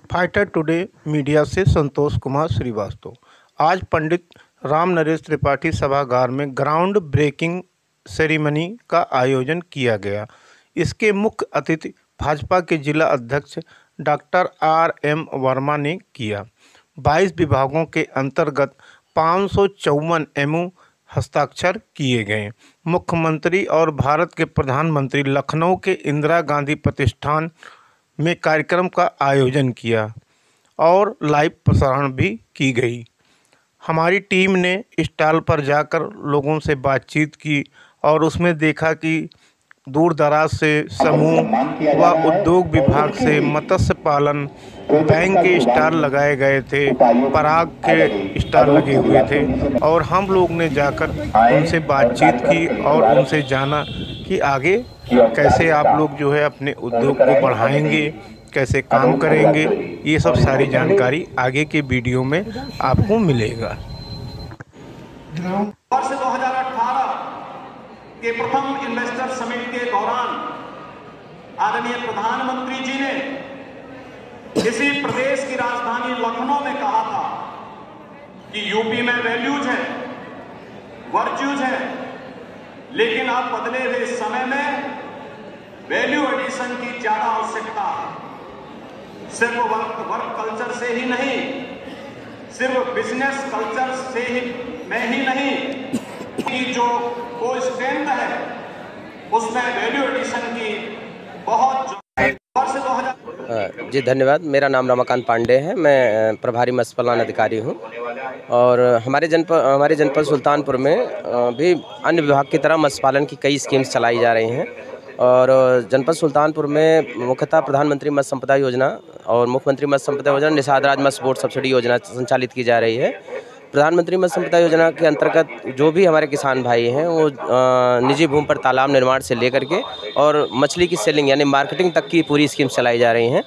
Fighter today media से संतोष कुमार श्रीवास्तव। आज पंडित राम नरेश त्रिपाठी सभागार में ग्राउंड ब्रेकिंग सेरेमनी का आयोजन किया गया। इसके मुख्य अतिथि भाजपा के जिला अध्यक्ष डॉक्टर R.M. वर्मा ने किया। 22 विभागों के अंतर्गत 554 MOU हस्ताक्षर किए गए। मुख्यमंत्री और भारत के प्रधानमंत्री लखनऊ के इंदिरा गांधी प्रतिष्ठान में कार्यक्रम का आयोजन किया और लाइव प्रसारण भी की गई। हमारी टीम ने स्टॉल पर जाकर लोगों से बातचीत की और उसमें देखा कि दूर दराज से समूह व उद्योग विभाग से मत्स्य पालन, बैंक के स्टॉल लगाए गए थे, पराग के स्टॉल लगे हुए थे और हम लोग ने जाकर उनसे बातचीत की और उनसे जाना कि आगे कैसे आप लोग जो है अपने उद्योग को बढ़ाएंगे, कैसे काम करेंगे। ये सब सारी जानकारी आगे के वीडियो में आपको मिलेगा। वर्ष 2018 के प्रथम इन्वेस्टर समिट के दौरान आदरणीय प्रधानमंत्री जी ने इसी प्रदेश की राजधानी लखनऊ में कहा था कि यूपी में वैल्यूज है, वर्च्यूज है, लेकिन अब बदले हुए समय में वैल्यू एडिशन की ज्यादा आवश्यकता है। सिर्फ वर्क कल्चर से ही नहीं, सिर्फ बिजनेस कल्चर से ही में ही नहीं कि जो कोई स्ट्रेंथ है उसमें वैल्यू एडिशन की बहुत वर्ष 2000। जी धन्यवाद। मेरा नाम रमाकांत पांडे है। मैं प्रभारी मत्स्य पालन अधिकारी हूँ और हमारे जनपद सुल्तानपुर में भी अन्य विभाग की तरह मत्स्य पालन की कई स्कीम्स चलाई जा रही हैं और जनपद सुल्तानपुर में मुख्यतः प्रधानमंत्री मत्स्य संपदा योजना और मुख्यमंत्री मत्स्य संपदा योजना, निषाद राज मत्स्य बोर्ड सब्सिडी योजना संचालित की जा रही है। प्रधानमंत्री मत्स्य संपदा योजना के अंतर्गत जो भी हमारे किसान भाई हैं वो निजी भूमि पर तालाब निर्माण से लेकर के और मछली की सेलिंग यानी मार्केटिंग तक की पूरी स्कीम चलाई जा रही हैं।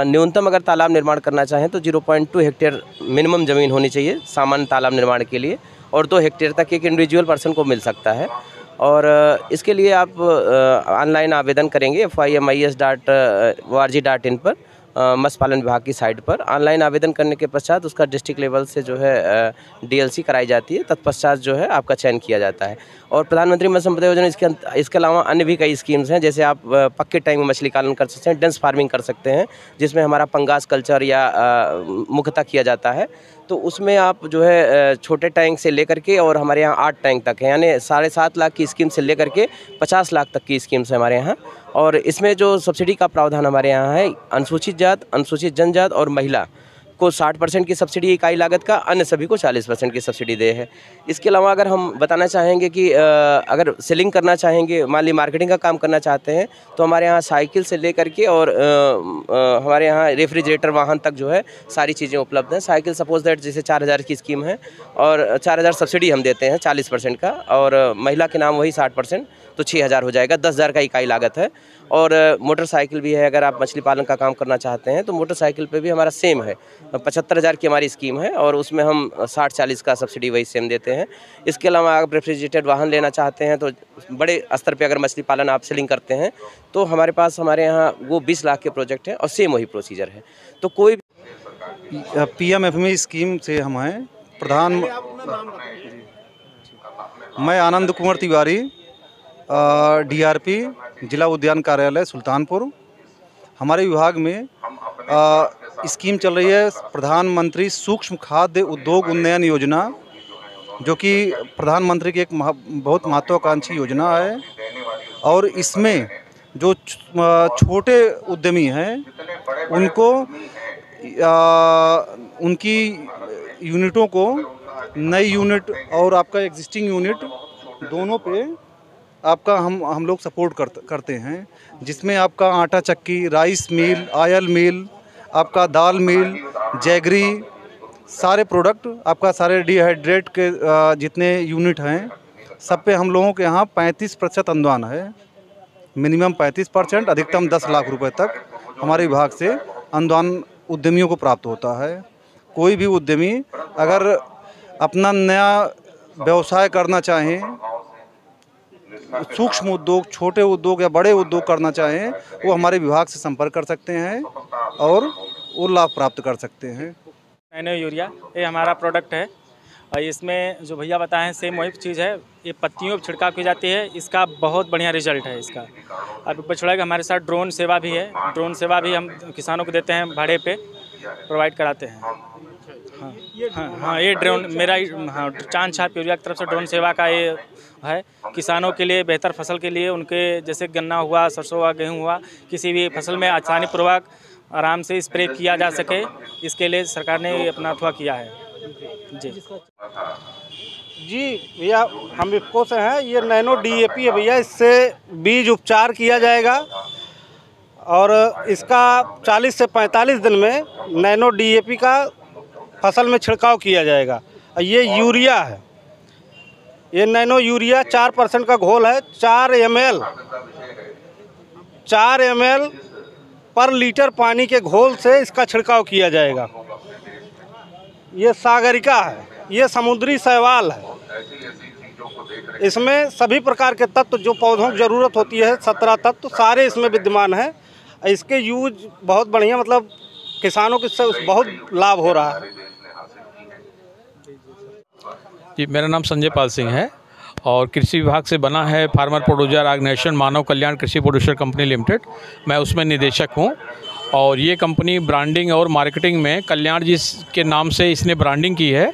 न्यूनतम अगर तालाब निर्माण करना चाहें तो 0.2 हेक्टेयर मिनिमम ज़मीन होनी चाहिए सामान्य तालाब निर्माण के लिए और 2 हेक्टेयर तक एक इंडिविजुअल पर्सन को मिल सकता है। और इसके लिए आप ऑनलाइन आवेदन करेंगे FIMIS.org.in पर मत्स्य पालन विभाग की साइट पर। ऑनलाइन आवेदन करने के पश्चात उसका डिस्ट्रिक्ट लेवल से जो है DLC कराई जाती है, तत्पश्चात जो है आपका चयन किया जाता है। और प्रधानमंत्री मत्स्य संपदा योजना इसके अलावा अन्य भी कई स्कीम्स हैं, जैसे आप पक्के टैंक में मछली पालन कर सकते हैं, डेंस फार्मिंग कर सकते हैं जिसमें हमारा पंगास कल्चर या मुख्यतः किया जाता है। तो उसमें आप जो है छोटे टैंक से लेकर के और हमारे यहाँ 8 टैंक तक है, यानी 7.5 लाख की स्कीम से लेकर के 50 लाख तक की स्कीम्स है हमारे यहाँ। और इसमें जो सब्सिडी का प्रावधान हमारे यहाँ है, अनुसूचित जात, अनुसूचित जनजात और महिला को 60% की सब्सिडी इकाई लागत का, अन्य सभी को 40% की सब्सिडी दे है। इसके अलावा अगर हम बताना चाहेंगे कि अगर सेलिंग करना चाहेंगे, मान ली मार्केटिंग का काम करना चाहते हैं, तो हमारे यहाँ साइकिल से लेकर के और हमारे यहाँ रेफ्रिजरेटर वाहन तक जो है सारी चीज़ें उपलब्ध हैं। साइकिल सपोज दैट जैसे 4000 की स्कीम है और 4000 सब्सिडी हम देते हैं 40% का, और महिला के नाम वही 60% तो 6000 हो जाएगा, 10,000 का इकाई लागत है। और मोटरसाइकिल भी है, अगर आप मछली पालन का काम करना चाहते हैं तो मोटरसाइकिल पे भी हमारा सेम है, 75,000 की हमारी स्कीम है और उसमें हम 60-40 का सब्सिडी वही सेम देते हैं। इसके अलावा आप रेफ्रिजरेटेड वाहन लेना चाहते हैं तो बड़े स्तर पे अगर मछली पालन आप सेलिंग करते हैं तो हमारे हमारे यहाँ वो 20 लाख के प्रोजेक्ट हैं और सेम वही प्रोसीजर है। तो कोई PMFME स्कीम से हम हैं मैं आनंद कुमार तिवारी, DRP जिला उद्यान कार्यालय सुल्तानपुर। हमारे विभाग में स्कीम चल रही है प्रधानमंत्री सूक्ष्म खाद्य उद्योग उन्नयन योजना, जो कि प्रधानमंत्री की एक बहुत महत्वाकांक्षी योजना है। और इसमें जो छोटे उद्यमी हैं उनको उनकी यूनिटों को नई यूनिट और आपका एग्जिस्टिंग यूनिट दोनों पे आपका हम लोग सपोर्ट करते हैं, जिसमें आपका आटा चक्की, राइस मिल, ऑयल मिल, आपका दाल मिल, जैगरी, सारे प्रोडक्ट आपका सारे डिहाइड्रेट के जितने यूनिट हैं सब पे हम लोगों के यहाँ 35% अनुदान है। मिनिमम 35%, अधिकतम 10 लाख रुपए तक हमारे विभाग से अनुदान उद्यमियों को प्राप्त होता है। कोई भी उद्यमी अगर अपना नया व्यवसाय करना चाहें, सूक्ष्म उद्योग, छोटे उद्योग या बड़े उद्योग करना चाहें, वो हमारे विभाग से संपर्क कर सकते हैं और वो लाभ प्राप्त कर सकते हैं। नैनो यूरिया ये हमारा प्रोडक्ट है और इसमें जो भैया बताए हैं सेम वही चीज़ है। ये पत्तियों पर छिड़काव की जाती है, इसका बहुत बढ़िया रिजल्ट है इसका। अब ऊपर छोड़ेगा हमारे साथ ड्रोन सेवा भी है, ड्रोन सेवा भी हम किसानों को देते हैं, भाड़े पे प्रोवाइड कराते हैं। हाँ, ये ड्रोन मेरा हाँ चांद छाप यूरिया की तरफ से ड्रोन सेवा का ये है। किसानों के लिए बेहतर फसल के लिए उनके जैसे गन्ना हुआ, सरसों हुआ, गेहूँ हुआ, किसी भी फसल में आसानी पूर्वक आराम से स्प्रे किया जा सके, इसके लिए सरकार ने अपना अथवा किया है। जी भैया हम इफ्को से हैं। ये नैनो DAP है भैया, इससे बीज उपचार किया जाएगा और इसका 40 से 45 दिन में नैनो DAP का फसल में छिड़काव किया जाएगा। ये यूरिया है, ये नैनो यूरिया 4% का घोल है। 4 ml पर लीटर पानी के घोल से इसका छिड़काव किया जाएगा। ये सागरिका है, ये समुद्री शैवाल है। इसमें सभी प्रकार के तत्व जो पौधों की ज़रूरत होती है, 17 तत्व सारे इसमें विद्यमान हैं। इसके यूज बहुत बढ़िया, मतलब किसानों को इससे बहुत लाभ हो रहा है। जी, मेरा नाम संजय पाल सिंह है और कृषि विभाग से बना है फार्मर प्रोड्यूसर ऑर्गेनाइजेशन मानव कल्याण कृषि प्रोड्यूसर कंपनी लिमिटेड। मैं उसमें निदेशक हूं और ये कंपनी ब्रांडिंग और मार्केटिंग में कल्याण जी के नाम से इसने ब्रांडिंग की है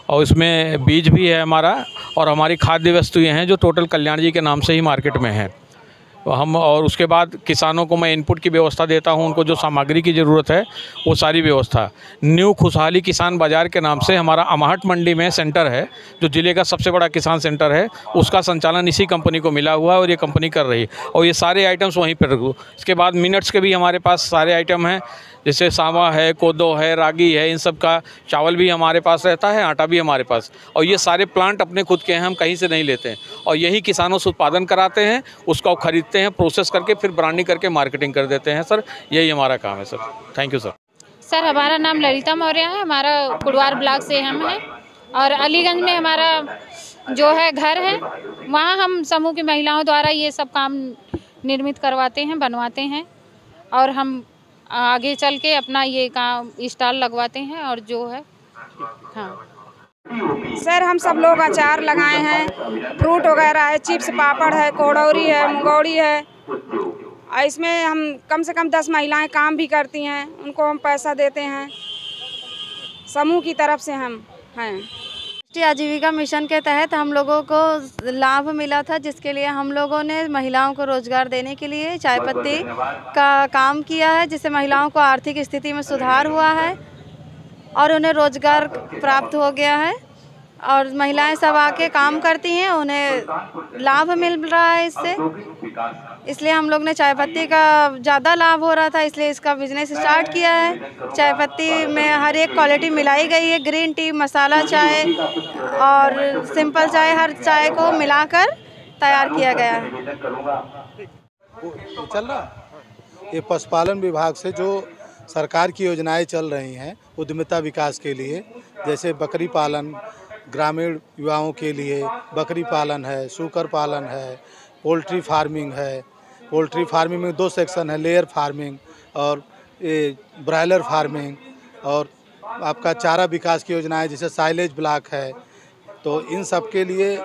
और इसमें बीज भी है हमारा और हमारी खाद्य वस्तुएँ हैं जो टोटल कल्याण जी के नाम से ही मार्केट में हैं। हम और उसके बाद किसानों को मैं इनपुट की व्यवस्था देता हूं, उनको जो सामग्री की ज़रूरत है वो सारी व्यवस्था। न्यू खुशहाली किसान बाज़ार के नाम से हमारा अमाहट मंडी में सेंटर है जो ज़िले का सबसे बड़ा किसान सेंटर है, उसका संचालन इसी कंपनी को मिला हुआ है और ये कंपनी कर रही है और ये सारे आइटम्स वहीं पर रखो। इसके बाद मिनट्स के भी हमारे पास सारे आइटम हैं, जैसे सावा है, कोदो है, रागी है, इन सब का चावल भी हमारे पास रहता है, आटा भी हमारे पास। और ये सारे प्लांट अपने खुद के हैं, हम कहीं से नहीं लेते हैं और यही किसानों से उत्पादन कराते हैं, उसको खरीदते हैं, प्रोसेस करके फिर ब्रांडिंग करके मार्केटिंग कर देते हैं। सर यही हमारा काम है sir. Thank you sir. Sir हमारा नाम ललिता मौर्य है, हमारा कुड़वार ब्लॉक से हम हैं और अलीगंज में हमारा जो है घर है, वहाँ हम समूह की महिलाओं द्वारा ये सब काम निर्मित करवाते हैं, बनवाते हैं और हम आगे चल के अपना ये काम स्टॉल लगवाते हैं और जो है हाँ। सर हम सब लोग अचार लगाए हैं, फ्रूट वगैरह है, चिप्स पापड़ है, कोड़ौरी है, मुंगौड़ी है और इसमें हम कम से कम 10 महिलाएं काम भी करती हैं, उनको हम पैसा देते हैं समूह की तरफ से हम हैं। राष्ट्रीय आजीविका मिशन के तहत हम लोगों को लाभ मिला था, जिसके लिए हम लोगों ने महिलाओं को रोजगार देने के लिए चाय पत्ती का काम किया है, जिससे महिलाओं को आर्थिक स्थिति में सुधार हुआ है और उन्हें रोजगार प्राप्त हो गया है और महिलाएं सब आके काम करती हैं, उन्हें लाभ मिल रहा है इससे। इसलिए हम लोग ने चाय पत्ती का ज़्यादा लाभ हो रहा था, इसलिए इसका बिजनेस स्टार्ट किया है। चाय पत्ती में हर एक क्वालिटी मिलाई गई है, ग्रीन टी, मसाला चाय और सिंपल चाय, हर चाय को मिलाकर तैयार किया गया है। चल रहा ये पशुपालन विभाग से जो सरकार की योजनाएं चल रही हैं उद्यमिता विकास के लिए, जैसे बकरी पालन, ग्रामीण युवाओं के लिए बकरी पालन है, सूकर पालन है, पोल्ट्री फार्मिंग है। पोल्ट्री फार्मिंग में 2 सेक्शन है, लेयर फार्मिंग और ब्रायलर फार्मिंग, और आपका चारा विकास की योजनाएं जैसे साइलेज ब्लॉक है। तो इन सब के लिए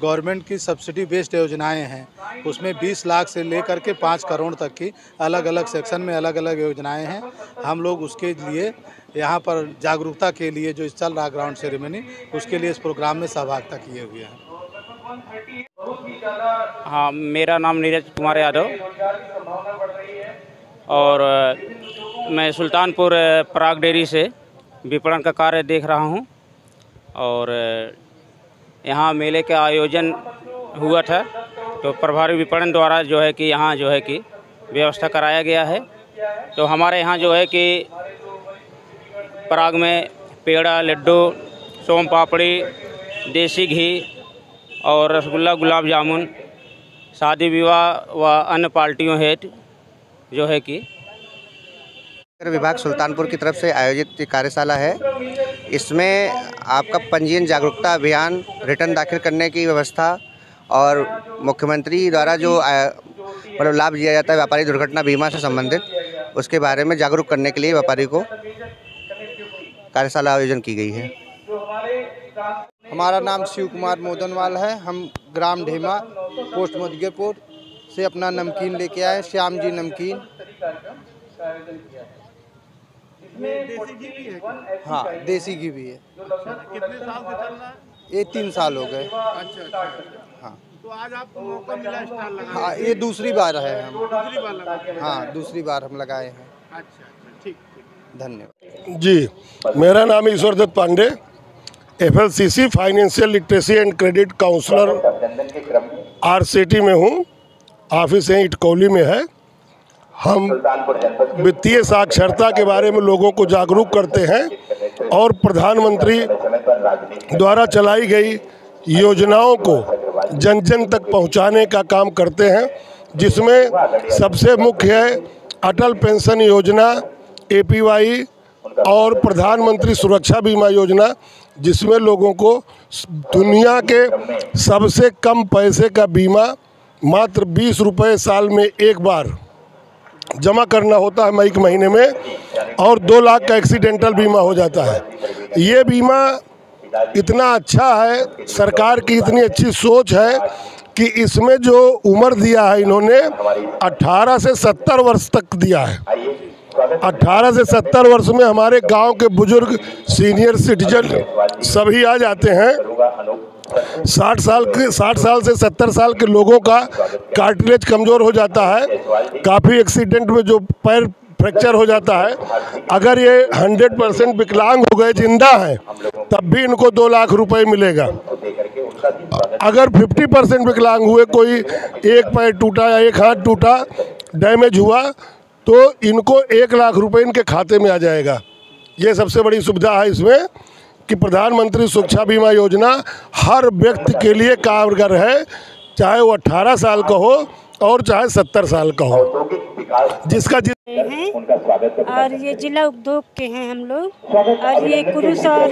गवर्नमेंट की सब्सिडी बेस्ड योजनाएं हैं, उसमें 20 लाख से लेकर के 5 करोड़ तक की अलग अलग सेक्शन में अलग अलग योजनाएं हैं। हम लोग उसके लिए यहाँ पर जागरूकता के लिए जो चल रहा ग्राउंड सेरेमनी, उसके लिए इस प्रोग्राम में सहभागिता किए हुए हैं। हाँ, मेरा नाम नीरज कुमार यादव और मैं सुल्तानपुर पराग डेयरी से विपणन का कार्य देख रहा हूँ और यहाँ मेले का आयोजन हुआ था, तो प्रभारी विपणन द्वारा जो है कि यहाँ जो है कि व्यवस्था कराया गया है। तो हमारे यहाँ जो है कि पराग में पेड़ा, लड्डू, सोम पापड़ी, देसी घी और रसगुल्ला, गुलाब जामुन, शादी विवाह व अन्य पार्टियों हेतु जो है कि विभाग सुल्तानपुर की तरफ से आयोजित कार्यशाला है। इसमें आपका पंजीयन जागरूकता अभियान, रिटर्न दाखिल करने की व्यवस्था और मुख्यमंत्री द्वारा जो मतलब लाभ दिया जाता है व्यापारी दुर्घटना बीमा से संबंधित, उसके बारे में जागरूक करने के लिए व्यापारी को कार्यशाला आयोजन की गई है। हमारा नाम शिव कुमार मोदनवाल है। हम ग्राम ढेमा पोस्ट मुदगेपुर से अपना नमकीन लेके आए, श्याम जी नमकीन। हाँ, देसी घी भी है। कितने साल से चल रहा है? ये 3 साल हो गए। अच्छा। हाँ, तो आज आपको मौका मिला स्टॉल लगाने हाँ, ये दूसरी बार है हम। दूसरी बार लगाए? हाँ, दूसरी बार हम लगाए हैं। अच्छा, ठीक। धन्यवाद जी। मेरा नाम Ishwar Dutt Pande, FLCC financial literacy and credit counsellor RCT में हूँ। ऑफिस है इटकौली में है। हम वित्तीय साक्षरता के बारे में लोगों को जागरूक करते हैं और प्रधानमंत्री द्वारा चलाई गई योजनाओं को जन जन तक पहुंचाने का काम करते हैं, जिसमें सबसे मुख्य है अटल पेंशन योजना APY और प्रधानमंत्री सुरक्षा बीमा योजना, जिसमें लोगों को दुनिया के सबसे कम पैसे का बीमा मात्र 20 रुपये साल में एक बार जमा करना होता है मई के महीने में, और 2 लाख का एक्सीडेंटल बीमा हो जाता है। ये बीमा इतना अच्छा है, सरकार की इतनी अच्छी सोच है कि इसमें जो उम्र दिया है इन्होंने 18 से 70 वर्ष तक दिया है। 18 से 70 वर्ष में हमारे गांव के बुजुर्ग सीनियर सिटीजन सभी आ जाते हैं। 60 साल से 70 साल के लोगों का कार्टिलेज कमज़ोर हो जाता है। काफ़ी एक्सीडेंट में जो पैर फ्रैक्चर हो जाता है, अगर ये 100% विकलांग हो गए, जिंदा हैं, तब भी इनको 2 लाख रुपए मिलेगा। अगर 50% विकलांग हुए, कोई एक पैर टूटा या एक हाथ टूटा, डैमेज हुआ, तो इनको 1 लाख रुपए इनके खाते में आ जाएगा। ये सबसे बड़ी सुविधा है इसमें कि प्रधानमंत्री सुरक्षा बीमा योजना हर व्यक्ति के लिए कारगर है, चाहे वो 18 साल का हो और चाहे 70 साल का हो। जिसका हैं और ये जिला उद्योग के हैं हम लोग, और ये कुरूस और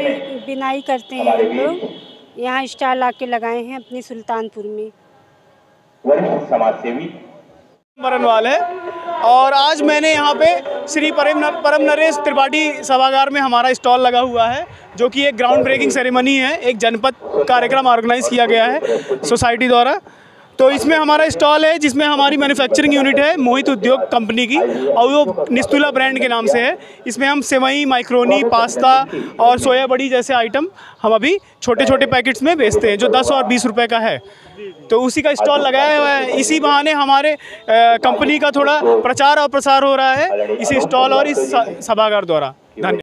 बिनाई करते हैं हम लोग। यहाँ स्टॉल आके लगाए हैं अपनी सुल्तानपुर में। समाजसेवी मरनवाल है, और आज मैंने यहाँ पे श्री परम नरेश त्रिपाठी सभागार में हमारा स्टॉल लगा हुआ है, जो कि एक ग्राउंड ब्रेकिंग सेरेमनी है। एक जनपद कार्यक्रम ऑर्गेनाइज किया गया है सोसाइटी द्वारा। तो इसमें हमारा स्टॉल है, जिसमें हमारी मैन्युफैक्चरिंग यूनिट है मोहित उद्योग कंपनी की, और वो निस्तुला ब्रांड के नाम से है। इसमें हम सेवई, माइक्रोनी, पास्ता और सोया बड़ी जैसे आइटम हम अभी छोटे छोटे पैकेट्स में बेचते हैं, जो 10 और 20 रुपए का है। तो उसी का स्टॉल लगाया हुआ है। इसी बहाने हमारे कंपनी का थोड़ा प्रचार और प्रसार हो रहा है इसी स्टॉल और इस सभागार द्वारा। धन्यवाद।